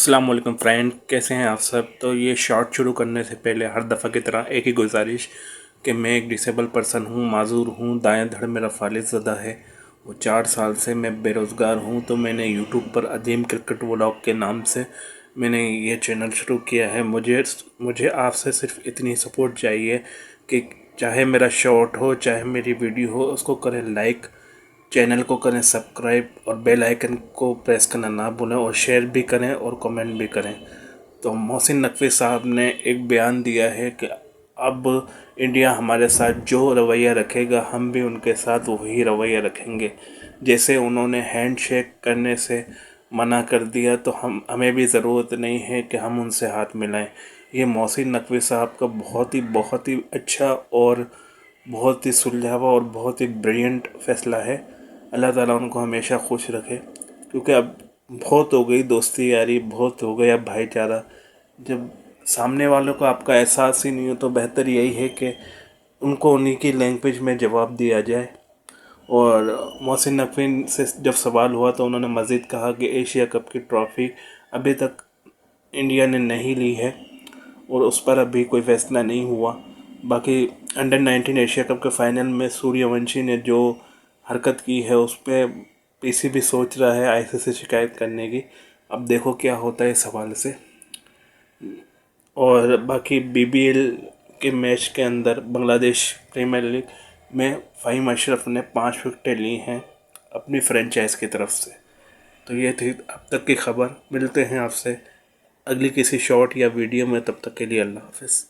अस्सलाम वालेकुम फ्रेंड, कैसे हैं आप सब। तो ये शॉर्ट शुरू करने से पहले हर दफ़ा की तरह एक ही गुजारिश कि मैं एक डिसेबल पर्सन हूँ, माजूर हूँ, दाएं धड़ मेरा फालिज ज़दा है। वो 4 साल से मैं बेरोज़गार हूँ। तो मैंने यूट्यूब पर अदीम क्रिकेट व्लॉग के नाम से मैंने ये चैनल शुरू किया है। मुझे आपसे सिर्फ इतनी सपोर्ट चाहिए कि चाहे मेरा शॉर्ट हो चाहे मेरी वीडियो हो, उसको करें लाइक, चैनल को करें सब्सक्राइब और बेल आइकन को प्रेस करना ना भूलें, और शेयर भी करें और कमेंट भी करें। तो मोहसिन नकवी साहब ने एक बयान दिया है कि अब इंडिया हमारे साथ जो रवैया रखेगा हम भी उनके साथ वही रवैया रखेंगे। जैसे उन्होंने हैंड शेक करने से मना कर दिया, तो हमें भी ज़रूरत नहीं है कि हम उनसे हाथ मिलाएं। ये मोहसिन नकवी साहब का बहुत ही अच्छा और बहुत ही सुलझावा और बहुत ही ब्रिलियंट फ़ैसला है। अल्लाह ताला उनको हमेशा खुश रखे, क्योंकि अब बहुत हो गई दोस्ती यारी, बहुत हो गया भाईचारा। जब सामने वालों को आपका एहसास ही नहीं हो तो बेहतर यही है कि उनको उन्हीं की लैंग्वेज में जवाब दिया जाए। और मोहसिन नकवी से जब सवाल हुआ तो उन्होंने मज़ीद कहा कि एशिया कप की ट्रॉफ़ी अभी तक इंडिया ने नहीं ली है और उस पर अभी कोई फैसला नहीं हुआ। बाकी अंडर 19 एशिया कप के फाइनल में सूर्यवंशी ने जो हरकत की है उस पर पीसीबी सोच रहा है आईसीसी से शिकायत करने की। अब देखो क्या होता है इस हवाले से। और बाकी बीबीएल के मैच के अंदर बांग्लादेश प्रीमियर लीग में फ़हीम अशरफ ने 5 विकेटें ली हैं अपनी फ्रेंचाइज की तरफ से। तो ये थी अब तक की खबर। मिलते हैं आपसे अगली किसी शॉर्ट या वीडियो में, तब तक के लिए अल्लाह हाफ़िज़।